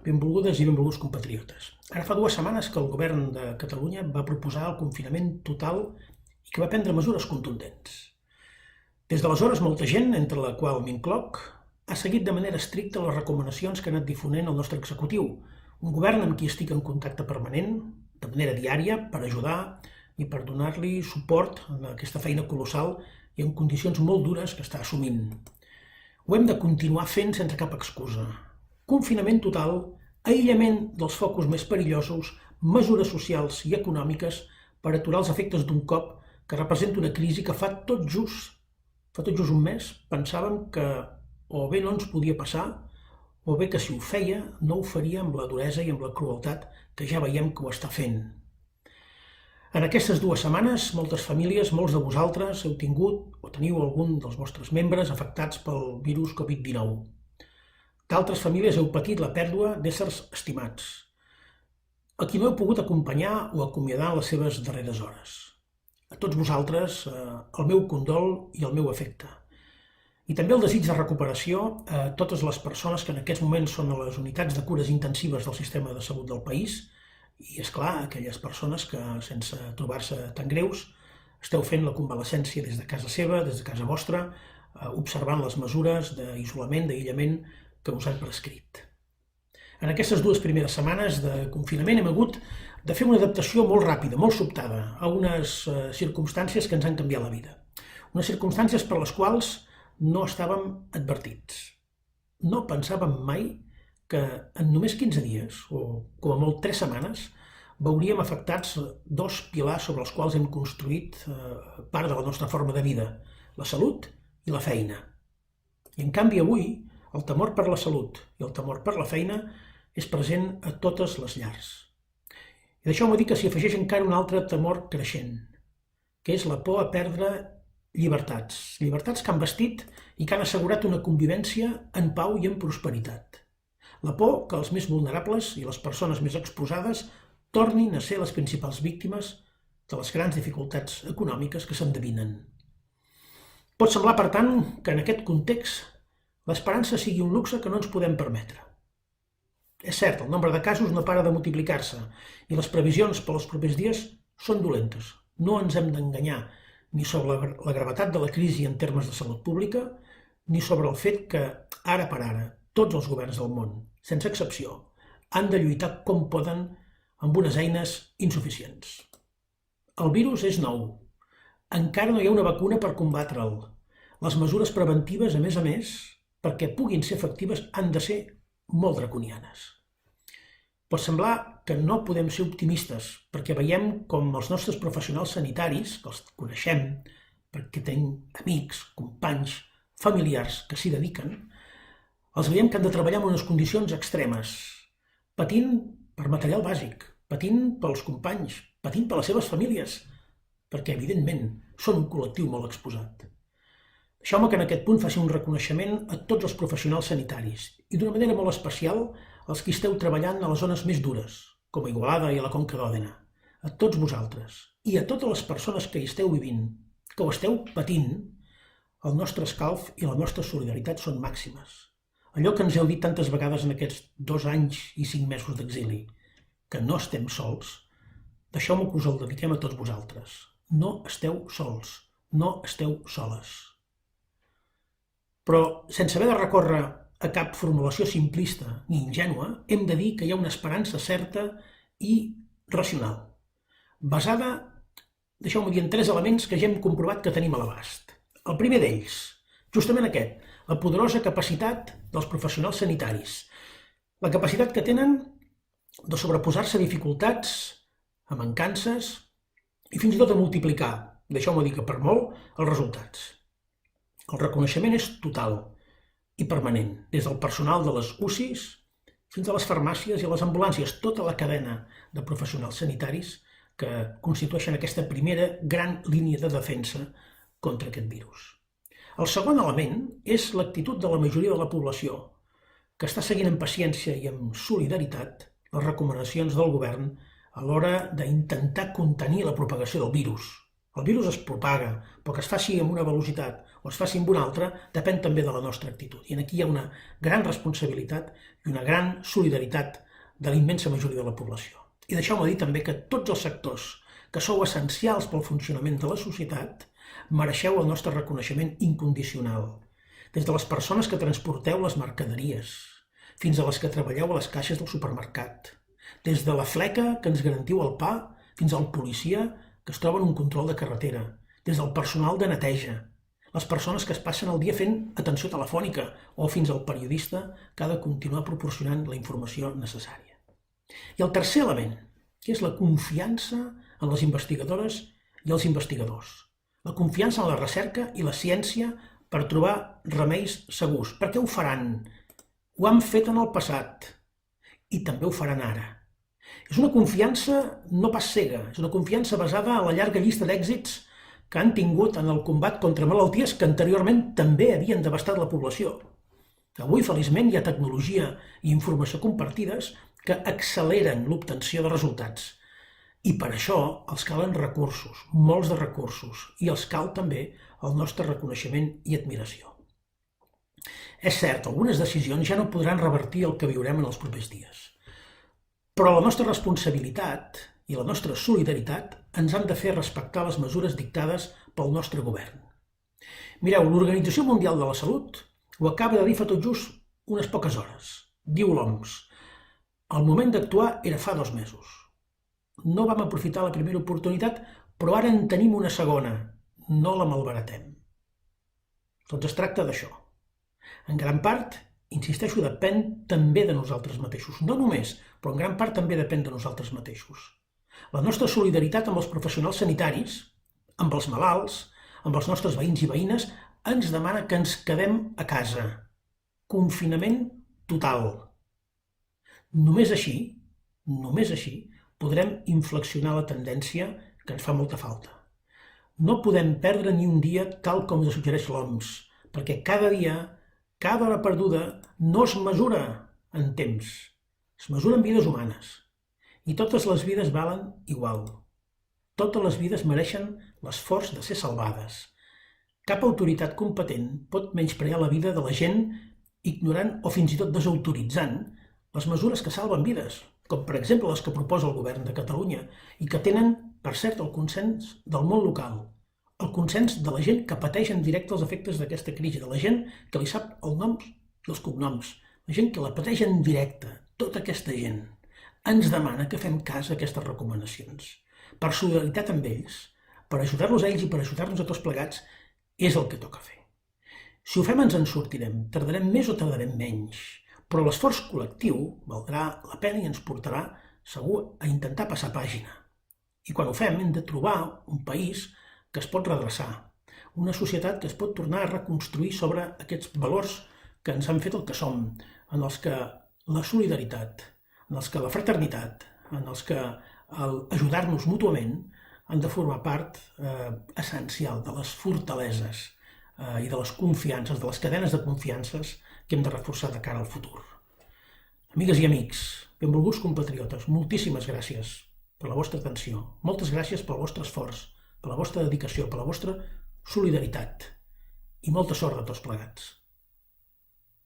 Benvolgudes i benvolguts compatriotes. Ara fa 2 setmanes que el govern de Catalunya va proposar el confinament total i que va prendre mesures contundents. Des d'aleshores, molta gent, entre la qual m'incloc, ha seguit de manera estricta les recomanacions que ha anat difonent el nostre executiu, un govern amb qui estic en contacte permanent, de manera diària, per ajudar i per donar-li suport en aquesta feina colossal i en condicions molt dures que està assumint. Ho hem de continuar fent sense cap excusa. Confinament total, aïllament dels focus més perillosos, mesures socials i econòmiques per aturar els efectes d'un cop que representa una crisi que fa tot just un mes pensàvem que o bé no ens podia passar o bé que si ho feia no ho faria amb la duresa i amb la crueltat que ja veiem que ho està fent. En aquestes 2 setmanes, moltes famílies, molts de vosaltres, heu tingut o teniu algun dels vostres membres afectats pel virus Covid-19. D'altres famílies heu patit la pèrdua d'éssers estimats, a qui no heu pogut acompanyar o acomiadar en les seves darreres hores. A tots vosaltres, el meu condol i el meu afecte. I també el desig de recuperació a totes les persones que en aquests moments són a les unitats de cures intensives del sistema de salut del país i, és clar, aquelles persones que, sense trobar-se tan greus, esteu fent la convalescència des de casa seva, des de casa vostra, observant les mesures d'isolament, d'aïllament que us han prescrit. En aquestes 2 primeres setmanes de confinament hem hagut de fer una adaptació molt ràpida, molt sobtada, a unes circumstàncies que ens han canviat la vida. Unes circumstàncies per les quals no estàvem advertits. No pensàvem mai que en només 15 dies, o com a molt 3 setmanes, veuríem afectats 2 pilars sobre els quals hem construït part de la nostra forma de vida, la salut i la feina. I en canvi avui, el temor per la salut i el temor per la feina és present a totes les llars. I deixeu-me dir que s'hi afegeix encara un altre temor creixent, que és la por a perdre llibertats. Llibertats que han vestit i que han assegurat una convivència en pau i en prosperitat. La por que els més vulnerables i les persones més exposades tornin a ser les principals víctimes de les grans dificultats econòmiques que s'endevinen. Pot semblar, per tant, que en aquest context l'esperança sigui un luxe que no ens podem permetre. És cert, el nombre de casos no para de multiplicar-se i les previsions per als propers dies són dolentes. No ens hem d'enganyar ni sobre la gravetat de la crisi en termes de salut pública, ni sobre el fet que, ara per ara, tots els governs del món, sense excepció, han de lluitar com poden amb unes eines insuficients. El virus és nou. Encara no hi ha una vacuna per combatre'l. Les mesures preventives, a més, perquè puguin ser efectives, han de ser molt draconianes. Pot semblar que no podem ser optimistes, perquè veiem com els nostres professionals sanitaris, que els coneixem, perquè tenim amics, companys, familiars que s'hi dediquen, els veiem que han de treballar en unes condicions extremes, patint per material bàsic, patint pels companys, patint per les seves famílies, perquè, evidentment, són un col·lectiu molt exposat. Deixeu-me que en aquest punt faci un reconeixement a tots els professionals sanitaris i d'una manera molt especial als qui esteu treballant a les zones més dures, com a Igualada i a la Conca d'Òdena. A tots vosaltres i a totes les persones que hi esteu vivint, que ho esteu patint, el nostre escalf i la nostra solidaritat són màximes. Allò que ens heu dit tantes vegades en aquests 2 anys i 5 mesos d'exili, que no estem sols, deixeu-me que us el dediquem a tots vosaltres. No esteu sols, no esteu soles. Però, sense haver de recórrer a cap formulació simplista ni ingènua, hem de dir que hi ha una esperança certa i racional, basada, deixeu-me dir, en 3 elements que ja hem comprovat que tenim a l'abast. El primer d'ells, justament aquest, la poderosa capacitat dels professionals sanitaris, la capacitat que tenen de sobreposar-se a dificultats, a mancances i fins i tot a multiplicar, deixeu-me dir que per molt, els resultats. El reconeixement és total i permanent, des del personal de les UCIs fins a les farmàcies i a les ambulàncies, tota la cadena de professionals sanitaris que constitueixen aquesta primera gran línia de defensa contra aquest virus. El segon element és l'actitud de la majoria de la població, que està seguint amb paciència i amb solidaritat les recomanacions del govern a l'hora d'intentar contenir la propagació del virus. El virus es propaga, però que es faci amb una velocitat o es faci amb un altre, depèn també de la nostra actitud. I aquí hi ha una gran responsabilitat i una gran solidaritat de la immensa majoria de la població. I deixeu-me dir també que tots els sectors que sou essencials pel funcionament de la societat mereixeu el nostre reconeixement incondicional. Des de les persones que transporteu les mercaderies, fins a les que treballeu a les caixes del supermercat, des de la fleca que ens garantiu el pa, fins al policia que es troba en un control de carretera, des del personal de neteja, les persones que es passen el dia fent atenció telefònica o fins al periodista que ha de continuar proporcionant la informació necessària. I el tercer element, que és la confiança en les investigadores i els investigadors. La confiança en la recerca i la ciència per trobar remeis segurs. Per què ho faran? Ho han fet en el passat i també ho faran ara. És una confiança no pas cega, és una confiança basada en la llarga llista d'èxits que han tingut en el combat contra malalties que anteriorment també havien devastat la població. Avui, feliçment, hi ha tecnologia i informació compartides que acceleren l'obtenció de resultats. I per això els calen recursos, molts de recursos, i els cal també el nostre reconeixement i admiració. És cert, algunes decisions ja no podran revertir el que viurem en els propers dies. Però la nostra responsabilitat i la nostra solidaritat ens han de fer respectar les mesures dictades pel nostre govern. Mireu, l'Organització Mundial de la Salut ho acaba de dir fa tot just unes poques hores. Diu l'OMS: el moment d'actuar era fa 2 mesos. No vam aprofitar la primera oportunitat, però ara en tenim una segona. No la malbaratem. Doncs es tracta d'això. En gran part, insisteixo, depèn també de nosaltres mateixos. No només, però en gran part també depèn de nosaltres mateixos. La nostra solidaritat amb els professionals sanitaris, amb els malalts, amb els nostres veïns i veïnes, ens demana que ens quedem a casa. Confinament total. Només així, podrem inflexionar la tendència que ens fa molta falta. No podem perdre ni un dia tal com ens suggereix l'OMS, perquè cada dia, cada hora perduda, no es mesura en temps, es mesura en vides humanes. I totes les vides valen igual. Totes les vides mereixen l'esforç de ser salvades. Cap autoritat competent pot menysprear la vida de la gent ignorant o fins i tot desautoritzant les mesures que salven vides, com per exemple les que proposa el govern de Catalunya i que tenen, per cert, el consens del món local, el consens de la gent que pateix en directe els efectes d'aquesta crisi, de la gent que li sap els noms i els cognoms, la gent que la pateix en directe. Tota aquesta gent ens demana que fem cas a aquestes recomanacions. Per solidaritat amb ells, per ajudar-los a ells i per ajudar-nos a tots plegats, és el que toca fer. Si ho fem ens en sortirem, tardarem més o tardarem menys, però l'esforç col·lectiu valdrà la pena i ens portarà segur a intentar passar pàgina. I quan ho fem hem de trobar un país que es pot redreçar, una societat que es pot tornar a reconstruir sobre aquests valors que ens han fet el que som, en els que la solidaritat, en els que la fraternitat, en els que ajudar-nos mútuament han de formar part essencial de les fortaleses i de les confiances, de les cadenes de confiances que hem de reforçar de cara al futur. Amigues i amics, benvolguts compatriotes, moltíssimes gràcies per la vostra atenció, moltes gràcies pel vostre esforç, per la vostra dedicació, per la vostra solidaritat i molta sort a tots plegats.